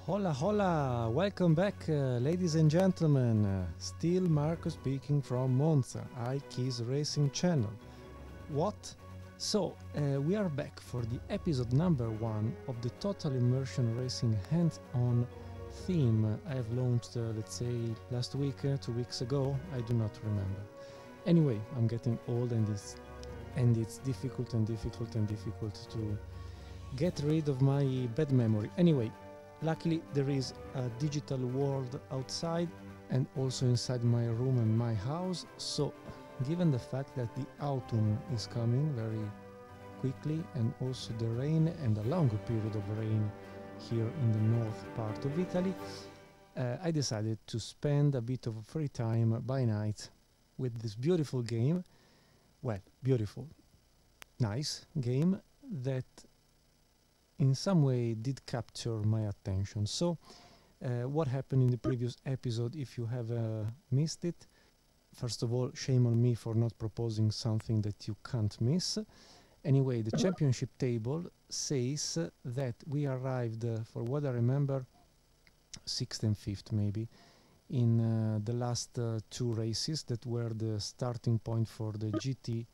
Hola, hola! Welcome back, ladies and gentlemen. Still Marco speaking from Monza, iKeysRacing channel. What? So, we are back for the episode number 1 of the Total Immersion Racing hands-on theme I have launched, let's say, last week, 2 weeks ago. I do not remember. Anyway, I'm getting old and it's difficult to get rid of my bad memory. Anyway, luckily there is a digital world outside and also inside my room and my house, so given the fact that the autumn is coming very quickly and also the rain and a longer period of rain here in the north part of Italy, I decided to spend a bit of free time by night with this beautiful game. Well, beautiful, nice game that in some way did capture my attention. So what happened in the previous episode, if you have missed it, first of all, shame on me for not proposing something that you can't miss. Anyway, the championship table says that we arrived, for what I remember, 6th and 5th maybe, in the last 2 races that were the starting point for the GT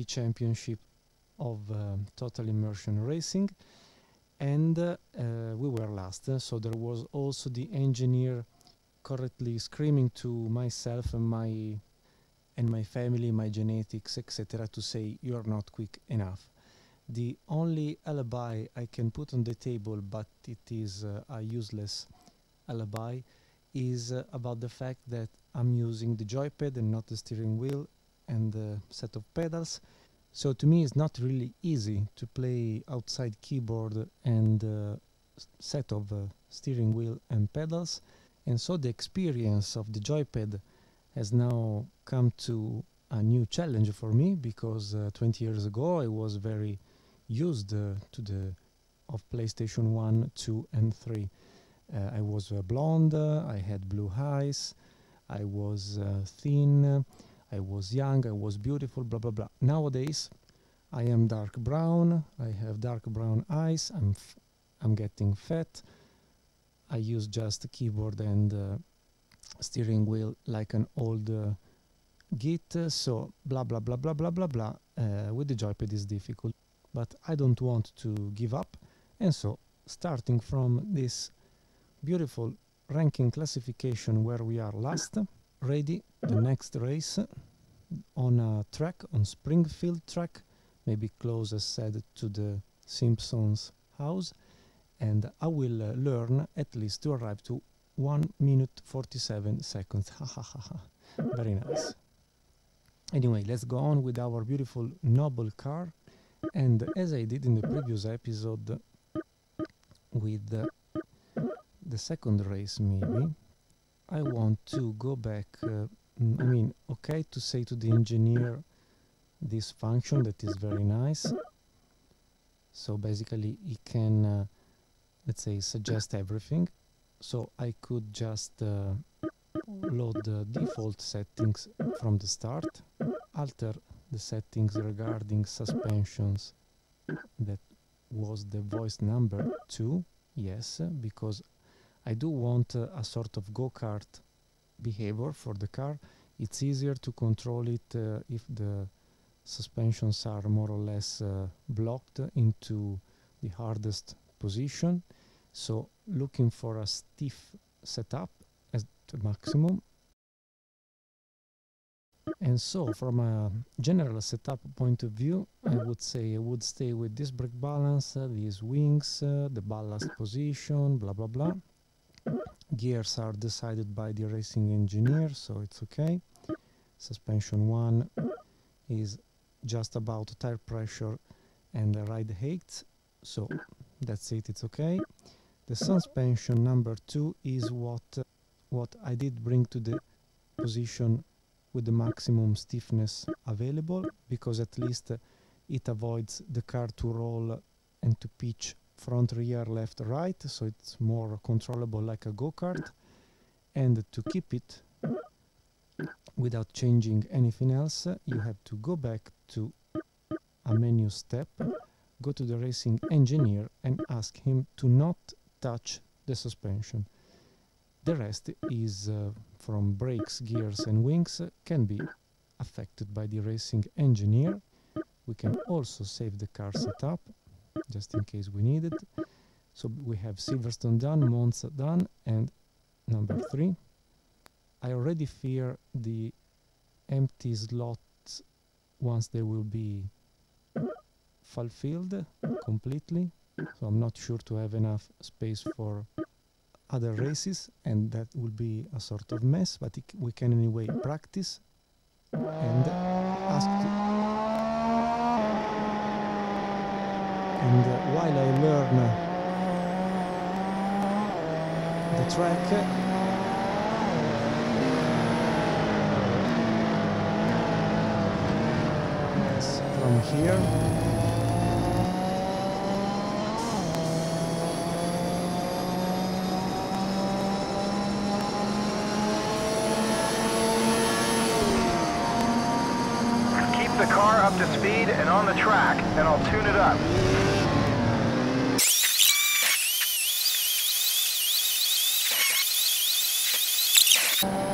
championship of Total Immersion Racing, and we were last, so there was also the engineer correctly screaming to myself and my family, my genetics, etc., to say you're not quick enough. The only alibi I can put on the table, but it is a useless alibi, is about the fact that I'm using the joypad and not the steering wheel and the set of pedals. So to me it's not really easy to play outside keyboard and set of steering wheel and pedals, and so the experience of the joypad has now come to a new challenge for me, because 20 years ago I was very used of PlayStation 1, 2 and 3. I was blonde, I had blue eyes, I was thin, I was young, I was beautiful, blah blah blah. Nowadays I am dark brown, I have dark brown eyes, I'm getting fat, I use just a keyboard and steering wheel like an old git, so blah blah blah blah blah blah blah. With the joypad is difficult, but I don't want to give up, and so starting from this beautiful ranking classification where we are last, ready the next race on a track, on Springfield track, maybe close as said to the Simpsons house, and I will learn at least to arrive to 1 minute 47 seconds. Ha ha ha ha. Very nice. Anyway, let's go on with our beautiful noble car, and as I did in the previous episode with the second race maybe, I want to go back, I mean, okay to say to the engineer this function that is very nice, so basically he can let's say suggest everything, so I could just load the default settings from the start, alter the settings regarding suspensions, that was the voice number 2, yes, because I do want a sort of go-kart behavior for the car. It's easier to control it if the suspensions are more or less blocked into the hardest position, so looking for a stiff setup at the maximum. And so from a general setup point of view, I would say I would stay with this brake balance, these wings, the ballast position, blah blah blah. Gears are decided by the racing engineer, so it's okay. Suspension 1 is just about tire pressure and ride height, so that's it, it's okay. The suspension number 2 is what I did bring to the position with the maximum stiffness available, because at least it avoids the car to roll and to pitch front, rear, left, right, so it's more controllable like a go-kart. And to keep it without changing anything else, you have to go back to a menu step, go to the racing engineer and ask him to not touch the suspension. The rest is from brakes, gears and wings can be affected by the racing engineer. We can also save the car setup just in case we need it. So we have Silverstone done, Monza done, and number 3. I already fear the empty slots once they will be fulfilled completely, so I'm not sure to have enough space for other races, and that will be a sort of mess, but we can anyway practice and ask and while I learn the track, from here keep the car up to speed and on the track, and I'll tune it up.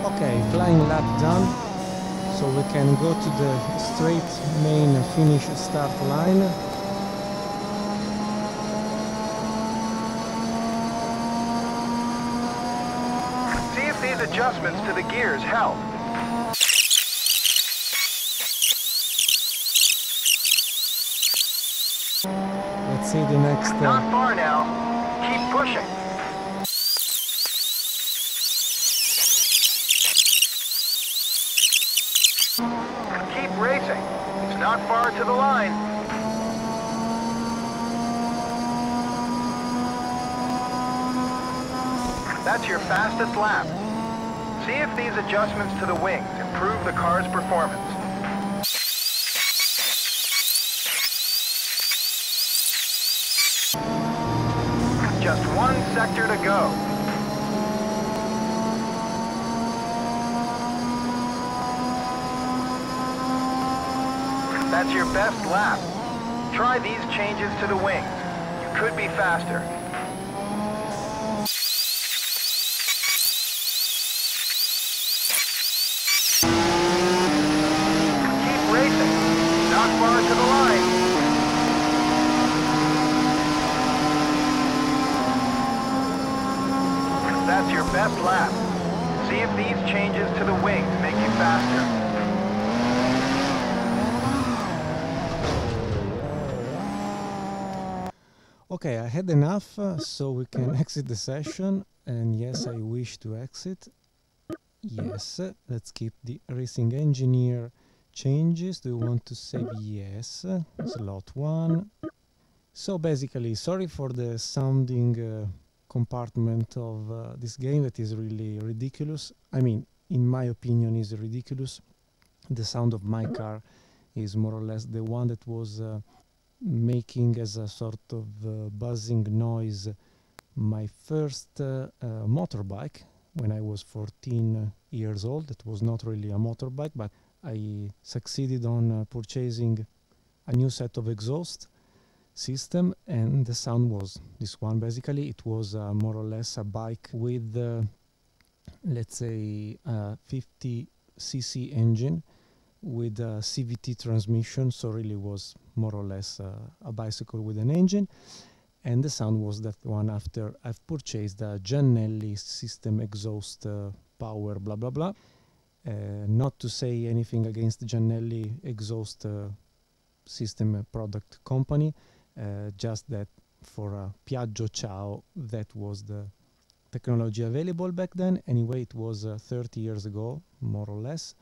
Okay, flying lap done, so we can go to the straight main finish start line. See if these adjustments to the gears help. Let's see the next... Not far now. Keep pushing. Keep racing. It's not far to the line. That's your fastest lap. See if these adjustments to the wings improve the car's performance. Just one sector to go. That's your best lap. Try these changes to the wings. You could be faster. Keep racing. Not far to the line. That's your best lap. See if these changes to the wings make you faster. Okay, I had enough, so we can exit the session. And yes, I wish to exit. Yes, let's keep the racing engineer changes. Do you want to save? Yes, slot 1. So basically, sorry for the sounding compartment of this game that is really ridiculous. I mean, in my opinion, is ridiculous. The sound of my car is more or less the one that was making as a sort of buzzing noise my first motorbike when I was 14 years old. That was not really a motorbike, but I succeeded on purchasing a new set of exhaust system, and the sound was this one. Basically it was more or less a bike with let's say a 50cc engine with a CVT transmission, so really was more or less a bicycle with an engine. And the sound was that one after I've purchased a Giannelli system exhaust power blah blah blah. Not to say anything against the Giannelli exhaust system product company, just that for Piaggio Ciao, that was the technology available back then. Anyway, it was 30 years ago, more or less.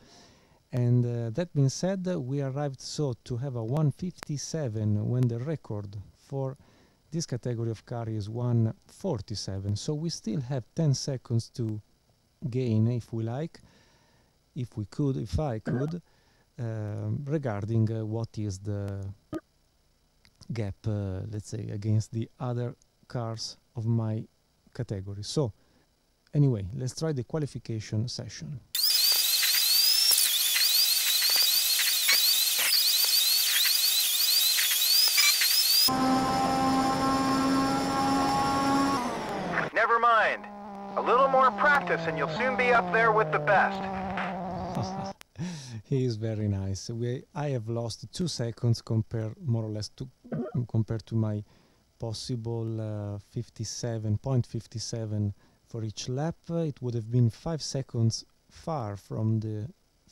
And that being said, we arrived so to have a 157 when the record for this category of car is 147. So we still have 10 seconds to gain, if we like, if we could, if I could, regarding what is the gap, let's say, against the other cars of my category. So anyway, let's try the qualification session. A little more practice and you'll soon be up there with the best. He is very nice. I have lost 2 seconds more or less compared to my possible 57.57 for each lap. It would have been 5 seconds far from the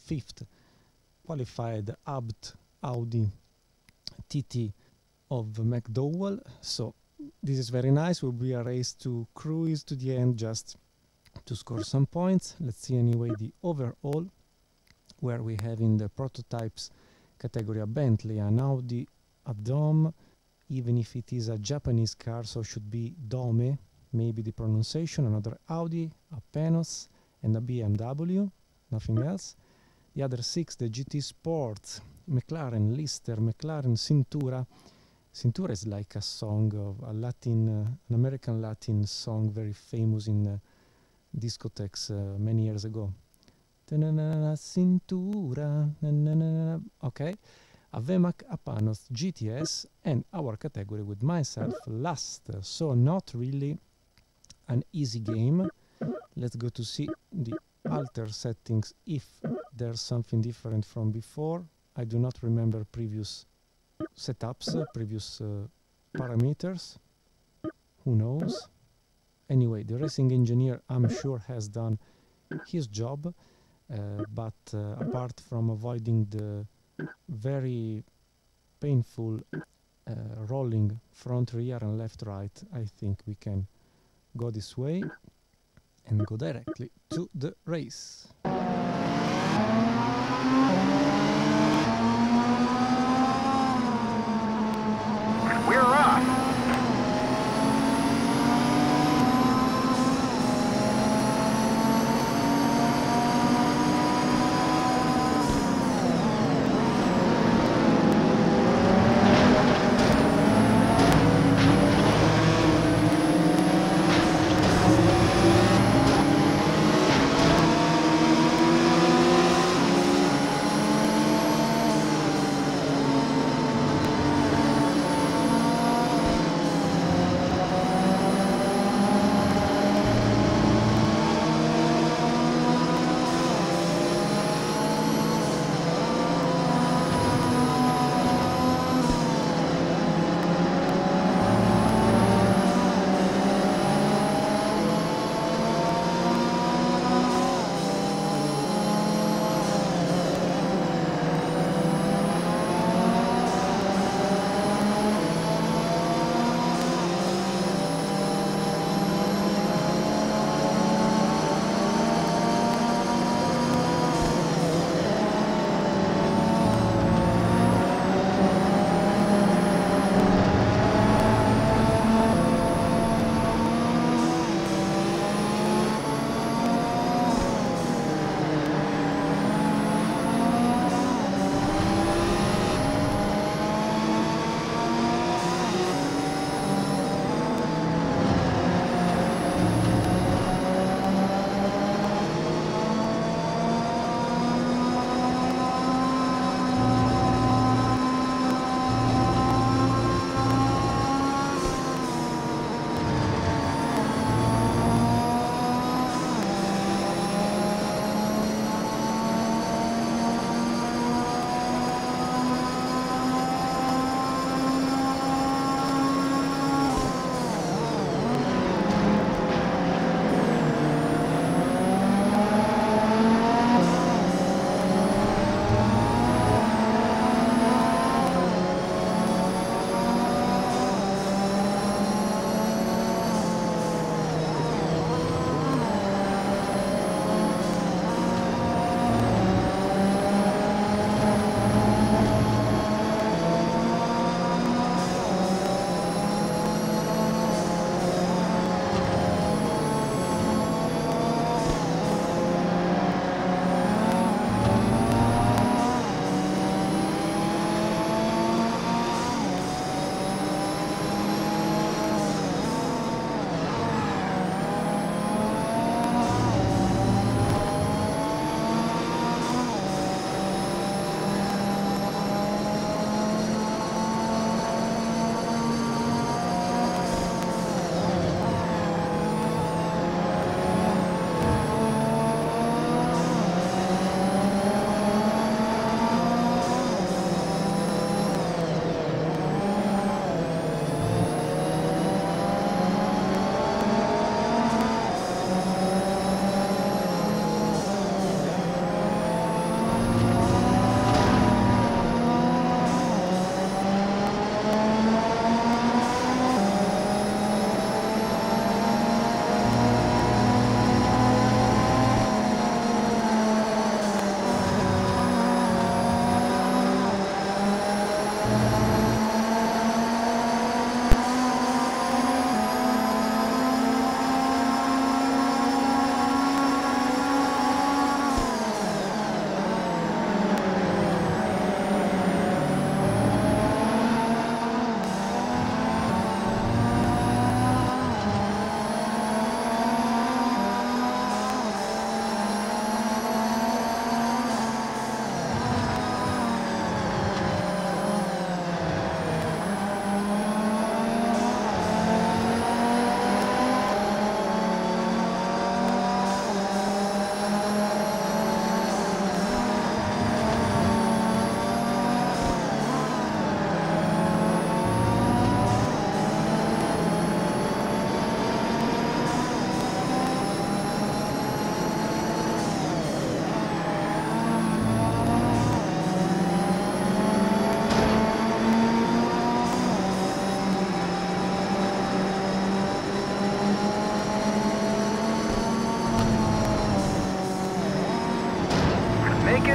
5th qualified Audi TT of McDowell. So this is very nice. Will be a race to cruise to the end just to score some points. Let's see anyway the overall, where we have in the prototypes category a Bentley, an Audi, a Dome, even if it is a Japanese car, so should be Dome, maybe the pronunciation, another Audi, a Penos, and a BMW, nothing else. The other 6, the GT Sports, McLaren, Lister, McLaren, Cintura. Cintura is like a song of a Latin, an American Latin song, very famous in discotheques many years ago. Cintura, okay. Avemac, Apanos, GTS, and our category with myself last. So not really an easy game. Let's go to see the alter settings if there's something different from before. I do not remember previous setups, previous parameters. Who knows? Anyway, the racing engineer, I'm sure, has done his job, but apart from avoiding the very painful rolling front, rear and left, right, I think we can go this way and go directly to the race. We're off!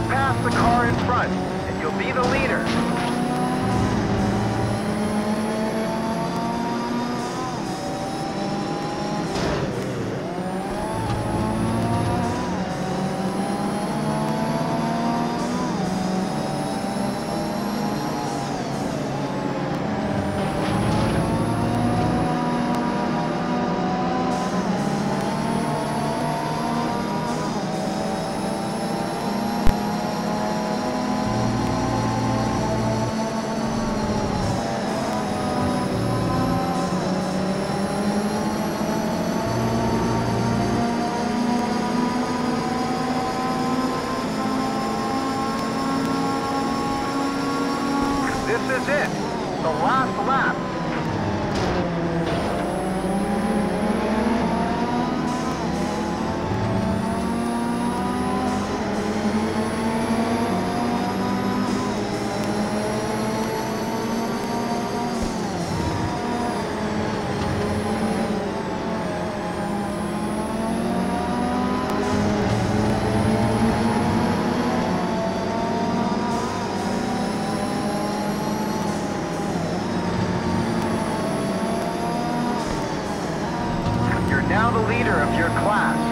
get past the car in front, and you'll be the leader. This is it, the last lap. Now the leader of your class.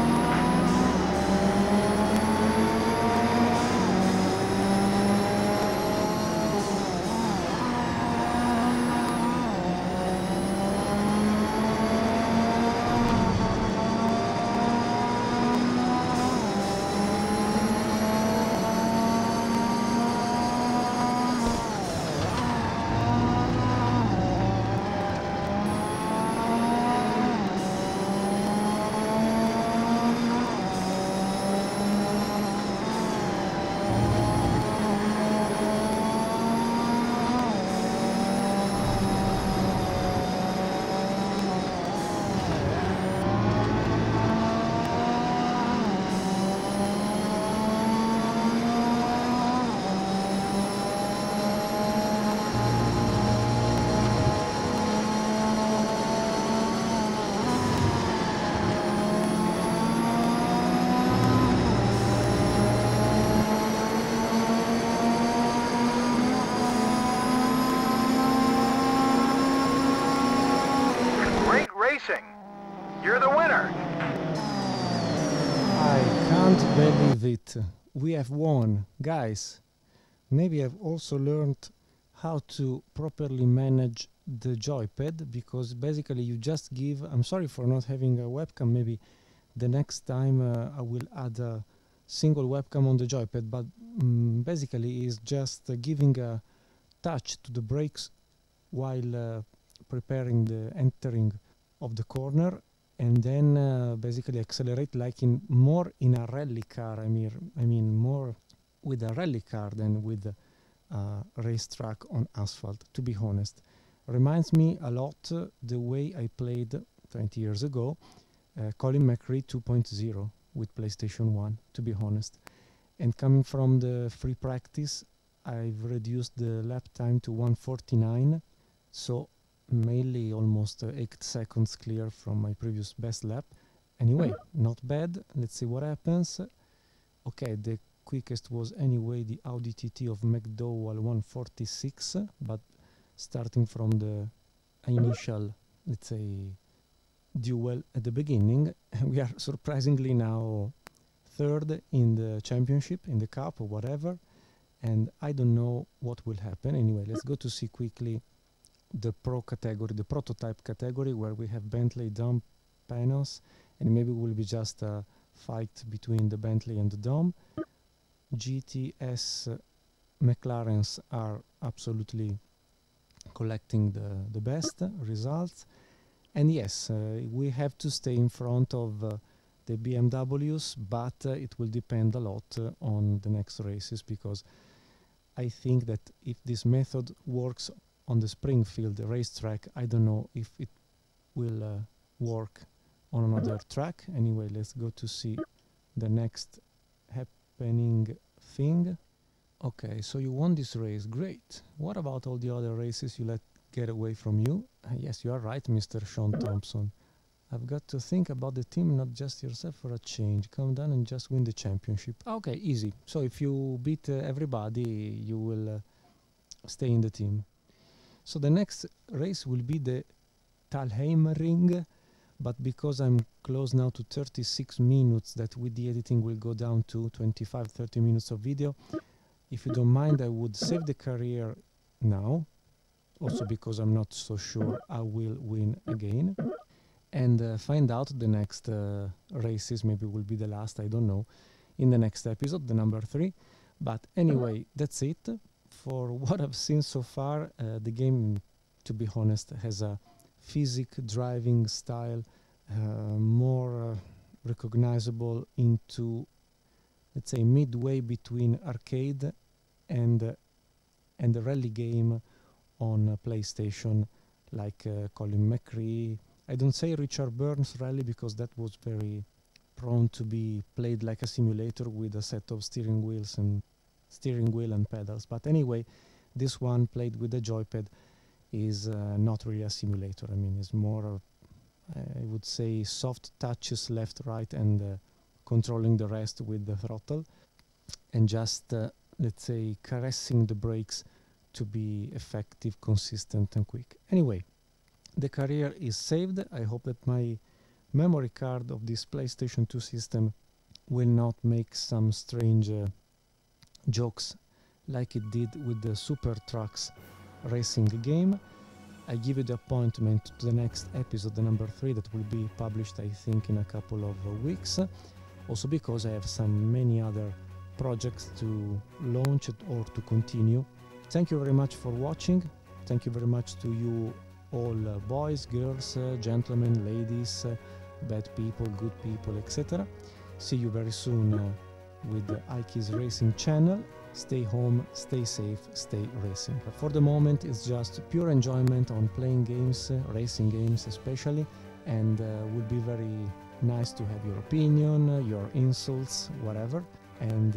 Racing. You're the winner. I can't believe it. We have won, guys. Maybe I've also learned how to properly manage the joypad, because basically you just give, I'm sorry for not having a webcam, maybe the next time I will add a single webcam on the joypad, but basically is just giving a touch to the brakes while preparing the entering of the corner, and then basically accelerate like more in a rally car. I mean more with a rally car than with a racetrack on asphalt, to be honest. Reminds me a lot the way I played 20 years ago Colin McRae 2.0 with PlayStation 1, to be honest. And coming from the free practice, I've reduced the lap time to 1:49, so mainly almost 8 seconds clear from my previous best lap. Anyway, not bad. Let's see what happens. Okay, the quickest was anyway the Audi TT of McDowell 1:46, but starting from the initial, let's say, duel at the beginning, we are surprisingly now third in the championship, in the cup or whatever, and I don't know what will happen. Anyway, let's go to see quickly the pro category, the prototype category, where we have Bentley Dom panels, and maybe it will be just a fight between the Bentley and the Dom. GTS McLarens are absolutely collecting the best results, and yes, we have to stay in front of the BMWs, but it will depend a lot on the next races, because I think that if this method works on the Springfield racetrack, I don't know if it will work on another track. Anyway, let's go to see the next happening thing. Okay, so you won this race, great. What about all the other races you let get away from you? Yes, you are right, Mr. Sean Thompson. I've got to think about the team, not just yourself for a change. Come down and just win the championship. Okay, easy. So if you beat everybody, you will stay in the team. So the next race will be the Talheimring, but because I'm close now to 36 minutes, that with the editing will go down to 25-30 minutes of video. If you don't mind, I would save the career now, also because I'm not so sure I will win again, and find out the next races. Maybe will be the last, I don't know, in the next episode, the number 3. But anyway, that's it. For what I've seen so far, the game, to be honest, has a physic driving style more recognizable into, let's say, midway between arcade and the rally game on PlayStation, like Colin McRae. I don't say Richard Burns rally because that was very prone to be played like a simulator with a set of steering wheel and pedals. But anyway, this one played with the joypad is not really a simulator. I mean, it's more, I would say, soft touches left, right, and controlling the rest with the throttle, and just, let's say, caressing the brakes to be effective, consistent, and quick. Anyway, the career is saved. I hope that my memory card of this PlayStation 2 system will not make some strange jokes like it did with the Super Trucks racing game. I give you the appointment to the next episode, the number 3, that will be published, I think, in a couple of weeks. Also because I have many other projects to launch or to continue. Thank you very much for watching. Thank you very much to you all, boys, girls, gentlemen, ladies, bad people, good people, etc. See you very soon with the iKeysRacing channel. Stay home, stay safe, stay racing. But for the moment, it's just pure enjoyment on playing games, racing games especially, and would be very nice to have your opinion, your insults, whatever. And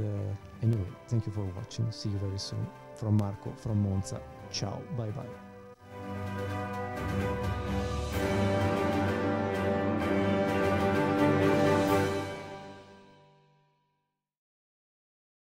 anyway, thank you for watching. See you very soon. From Marco, from Monza. Ciao, bye bye.